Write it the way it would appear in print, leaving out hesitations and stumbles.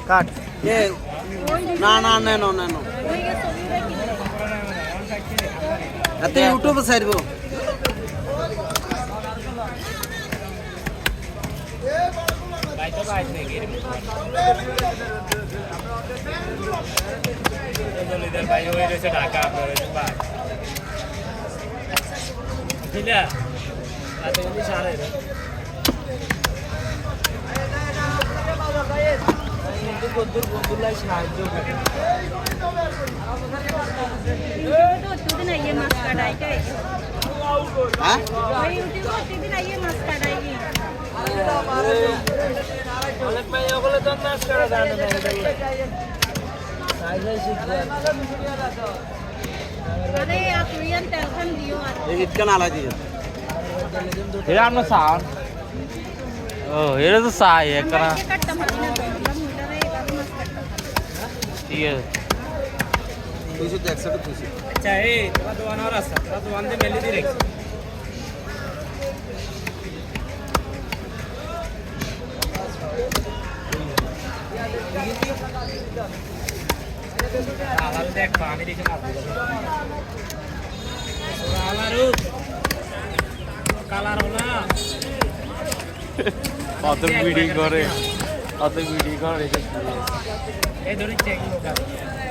কাট এ না না নেনো নেনো এত ইউটিউবে ছাড়ব ঢাকা বন্ধুলাই সাহায্য এটা তো চাই একটা ঠিক আছে अच्छा ए तेरा दुकान और असर तेरा दुकान दे मेली दी रखी आलम देख पानी दिखे ना आलरू काला रोना অত ভিডিও করে অত ভিডিও করে ए थोड़ी चेक लो